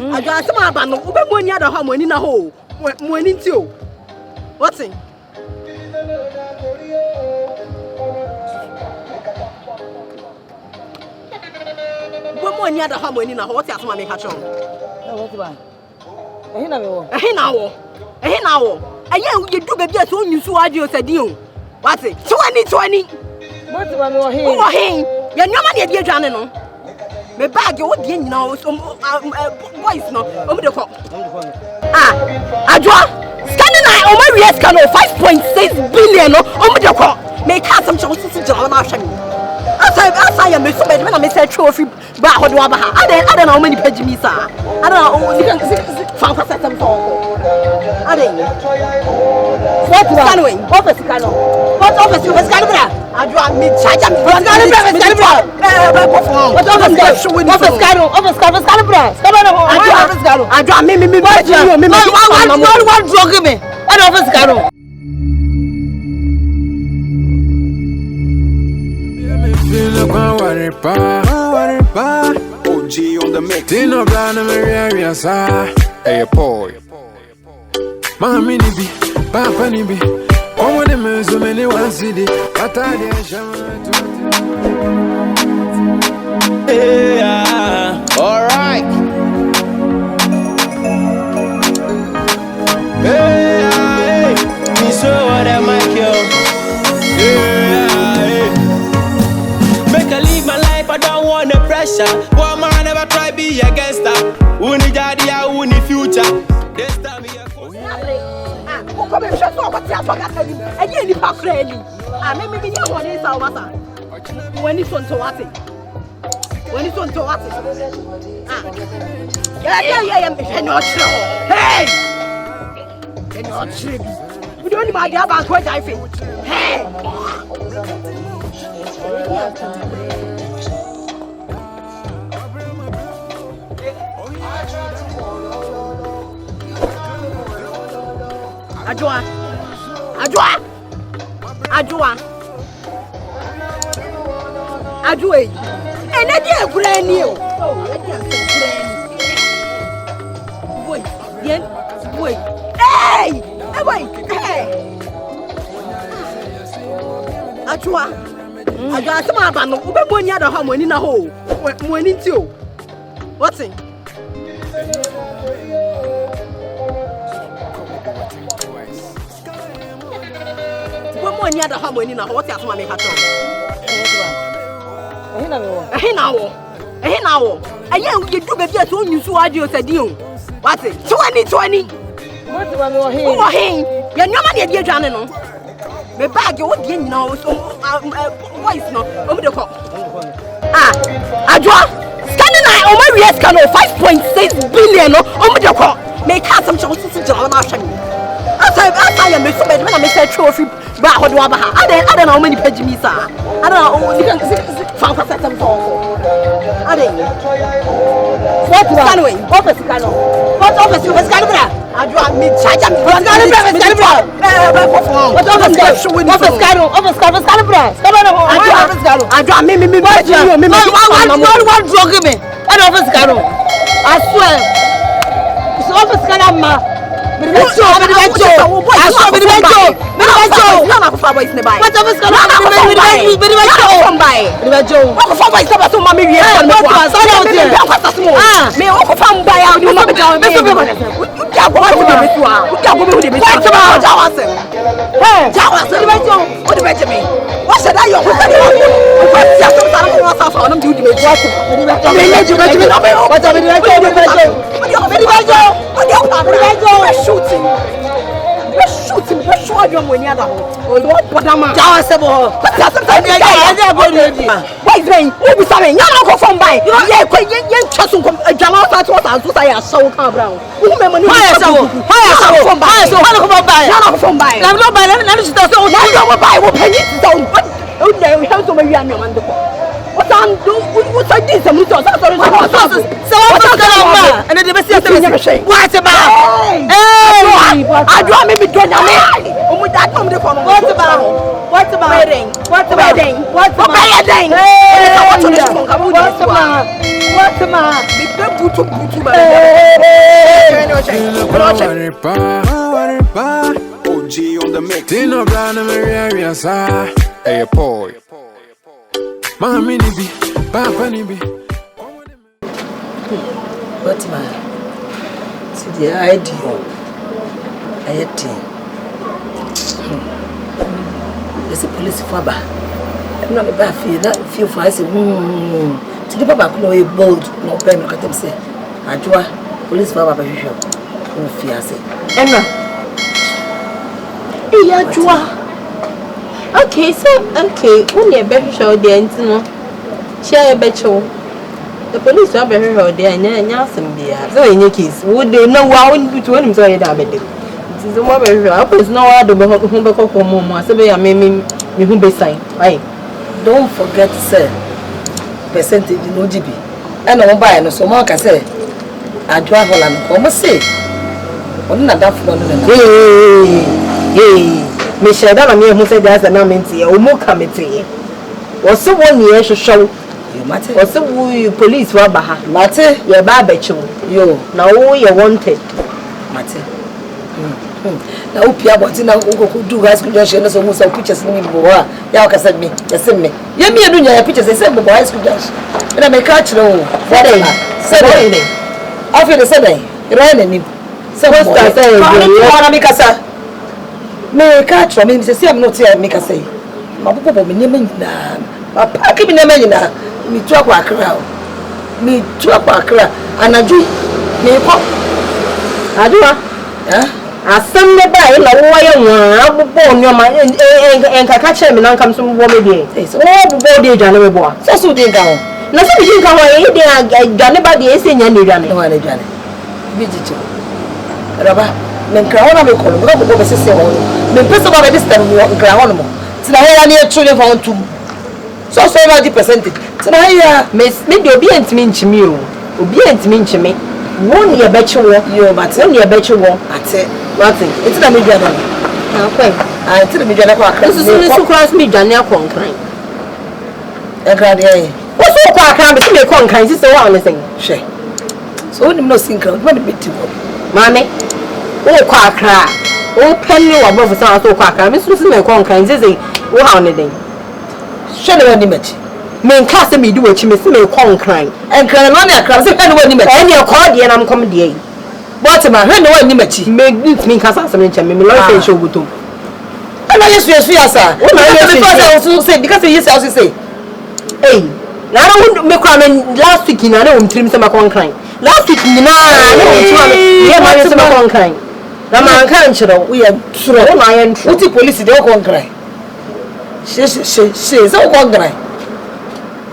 Adjoa se ma ba no ube mo ni ada ho mo ni na ho mo ni nti o what thing ube mo ni ada ho mo ni na ho what asoma me ka cho what ba ehe na me wo aye you do baby so nyusu adio sadi o what 20 what ba me wo he ya nyoma na e di adwane no me bag wo die nyina boys no o me de ko Adjoa scanning I o ma wies can 5.6 billion no o me de ko me ka sam cho sisi jira na ahwe me asa ya me so me na me say trophy ba hodo aba ha ade na o ma ni page mi sa ade na o ni kan fan fa setem so ade what scanning office can what office you scan bra Adjoa me charge am bra what office can bra Adjoa me what drug me what office can OG on the mix. Tino Blana Maria sa. Hey boy. Mami ni bi, papa ni bi. Omo de me so many one city. Ata de Yeah, all right. Hey, me so what am I kill? Make I live my life, I don't want the pressure. One man never try be a gangster. Who need idea, who need future? This time here. Come and shut up, what's up? I didn't pack ready. Maybe you want this or what? When it's on to what? When it's on to what? Yeah, I'm not sure. Hey! You're not sure. We don't even have a quite I think. Hey! Adjoa ene dia granny o boy yen boy hey boy hey Adjoa se ma ba no ube mo ni ada ha mo ni na ho mo ni nti o what thing When you had a hammer in a hot asma make a chop. I you do baby as soon you so audio said you. What's it? 2020. What ba me wo he ya nyoma na e di adwane no. Me bag wo die nyina o so voice no o me de ko. Adjoa scanning I o ma wies can 5.6 billion no o me de ko. Me ka sam cho sisi jira na ahwe me. Asa ya me so me na me say trophy ba hodo aba ha ade na o mani page mi sa ade na o ni kan fan fa setem so ade what office can what office you can bra Adjoa me charge am bra what office can bra Adjoa me what drug me what office can I swear so office can ma Let's shoot him when you're Boatemaa. Why is rain? Who be saying? You're not from by. Yeah, quite young Chasson come a Jamal to say a soul car brown. Who remember from by? So how come by? Not from by. I'm not by them. Now buy what penny down. Oh, there we have so many young men. What I'm doing? What I did some little so and then the say what about? Hey, Adjoa me be doing oh my dad come from what about wedding? What about wedding? What about wedding? What about me butu OG on the mix. Tino Brana Maria sa. Hey boy. Mami ni bi, papa ni bi. Boatemaa. See the idea. There's a police faba. I'm not about feel for I say, to the papa could no bold, no pen, look at them say, Adjoa, police faba, no fear say. Emma. Hey, Adjoa. Okay, so, okay, when you're better show the end, no, share a better. The police are better show there, and you're some beer. So, in your case, would they know why wouldn't you tell him so? It's the one very well. There's no other home back home. I say, I mean, you won't be signed. Right? Don't forget, sir, percentage in OGB. And I won't buy no so much. I say, Adjoa Holland, come say, what not that for Hey, Michelle, that I'm here who said that's an amity or more committee. Was someone here to show you matter? Or some police were baha. Matter, you're barbecue. You now you wanted. Matter. Now, Pia, but now who do guys could just show us almost pictures in me. Yaka said me, yes, me. You mean doing your pictures, they said, but boys could just. And I may catch no. Saturday. After the Sunday, ran and so what's that? I make us a may catch from him. Say, I'm not here, make us say. My papa, me name, my packet in the man, me talk a crowd. Me talk a crowd, and I do me pop. Adjoa, asem ne ba ila wo ye nwa abubo nyoma enka ka che me nan kam so bo me die so abubo die dwane me bo a so die nka ho na so die nka ho e die dwane ba die ese nya ne dwane no ane dwane bi jicho raba men kra ho na me ko no bo be sese ho me pese ba be distan mo kra ho no mo tina he ya ne etule fa ontum so 90% tina he ya me de obi entimi nchimi o obi entimi nchimi one year betcha yo but one year betcha ate nothing it's na me dwana na kwai ah it's na me dwana kwa akra so cross me dwana akonkran e gra de eh wo so kwa akra be me konkran si so wa on thing hwe so we no sinkra we be ti wo mame wo kwa akra wo penni wa bofu sa so kwa akra me so me konkran si wo ha on thing hwe le wani machi men ka se me di wachi me se me konkran enkran no na akra se hwe wani machi ene ko de na mkom de Boatemaa hwe no wani machi me me ka sa me nche me lo se show butom ana yesu asa wo na yesu so say because yesu also say hey na na me kwa me last week na na umtrim se makonkran last week ni na umtrim ye ma yesu makonkran na ma kan chiro wo ye tro wo na ye ntro uti police de konkran she so konkran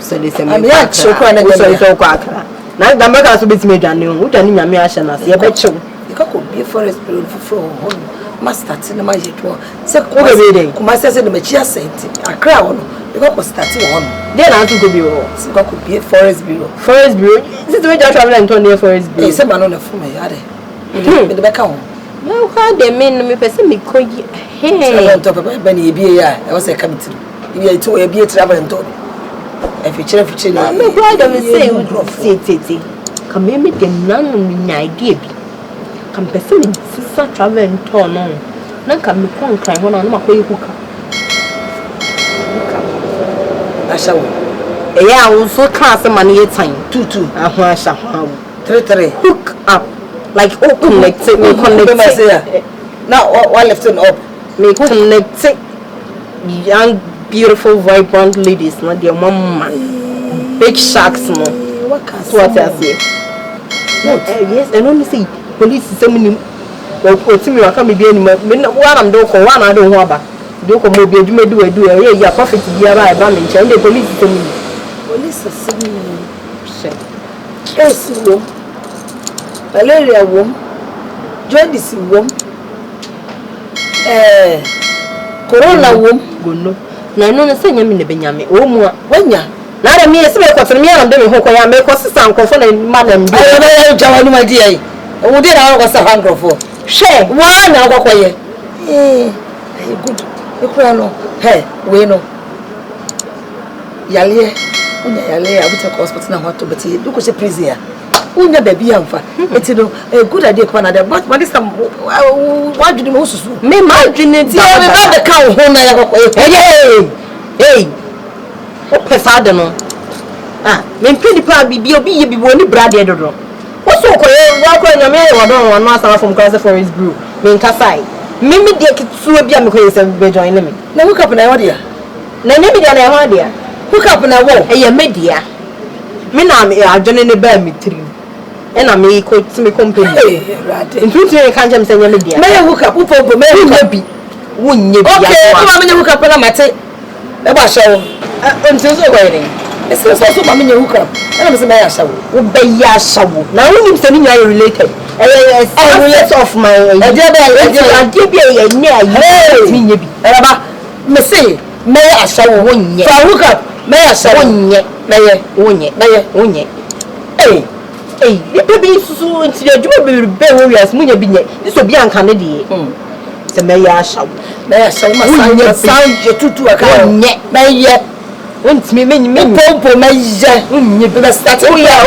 so they say me ya chokwa na so kwa akra na da mbaka so betime dwane ho dwane nyame ahye na se ye be chew ikako be forest bureau fufuro ho master tin ma yeto se ko be dey kuma se de machi asenti akra ho no ikako start ho no dey na to go be ho se ikako be forest bureau se to we just travel and turn near forest bureau se ma no na fuma ya de me de beka ho no ka de men me pese me koyi he se on top ba ni ebie ya e wo se committee ebie to ebie travel and turn fichire na me kwa da me say tete ka me de nanu nya idea bi ka mpese me sisa travel and turn no na ka me konkran ho na no makoyi kuka ashawo e ya wo so class man ye time 22 aho ashawo 33 hook up like connect me connect now what left up me connect young beautiful vibrant ladies no their mama big sharks no what I say yes and only say police say me otimi waka me bi anima me wa am do ko wa na do ho aba do ko mo bi adwuma du ya profit bi aba e ba me nche and the police say me yes wo malaria wo jaundice wo corona wo gono na no se nyame ne benyame o mu a wanya na da me se me kwotoro me am de me ho ko ya me ko sisa nkofo na madam bi ayo jawa nu madi ai o de na ko sa hangrofo hwe wa na akokoye good ekura no he we no yale unya yale abuta ko hospital na hoto beti du ko se prison ya unya baby amfa. Eti no a good idea kwa na but what is some what do you know susu? Me madwene ti. Me ba de ka ho na ya kokko. Hey. O pesade no. Ah, me mpini pa bibi obi ye bibi oni brade dodo. Wo so koye wa ko nyame e wodon wano asama from class forest brew. Me nkasai. Me de kitsuwa bia me koye se be join me. Na hook up na what dia? Na ne bi dia na e ho dia. Hook up na wo? Eye media. Me na me adwene ne ba mi tiri. E na me ko timi company. Ntutu e kan jam se nya media. Me hook up upo me hook up bi. Wonye bia. Okay, come me hook up na mate. E ba shawo. Until so go in. It's so mama nya hook up. Na me se me ya shawo. Wo be ya shawo. Na wonim se ni nya related. Relate of my idea be ye nya yi me nya bi. Era ba me say me ya shawo wonye. Fa hook up me ya shawo wonye. Wonye. Hey, the baby so into the job be warriors munya bi nye. This will be anka ne de. Se me ya shawo. Me ya shawo ma sound je tutu aka. Wonye. Me ye won't me pompo me ye. Nye be start. Oh yeah,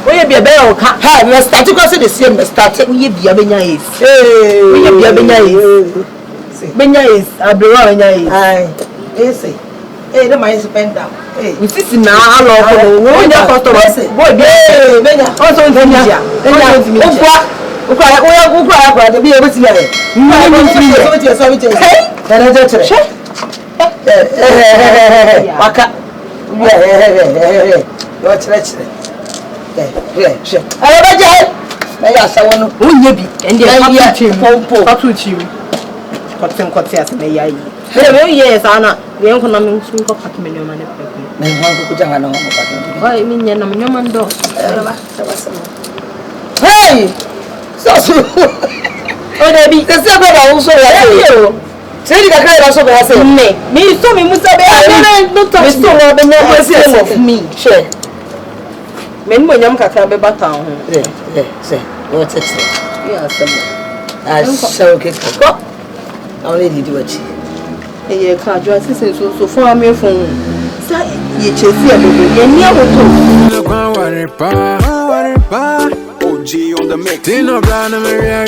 we be be o ka. Ha, me start ko say the same me start. We be benya is. We be benya is. Benya is abrewa benya is. Ai. Say. The money spend down. We sit na alo ko wo nya customer. Boy be benya. Also ntanya. Ukwa de bi e beti ya. Waka. Yo chere. Me ya sawo no. Onye bi. Ende patu chim. Kote as me ya yi. Me yes ana. We enko na me nsu ko patu me nyoma ne peku. Me ho ko janga na ho patu. Oi mi nya na me nyoma ndo. Hey! So. O de bi. Se se ba wo so ya. Say the guy also be say. Me so me musa be no touch me so no be nyam of me. Sure. Me mo nyam kakra be bata ho. Say. What it? Yeah, some. I so okay. Go. I only did what you. Ye ka Adjoa sisi so for me phone. Sa ye chesi e bobo ye ni awoto. OG on the mix.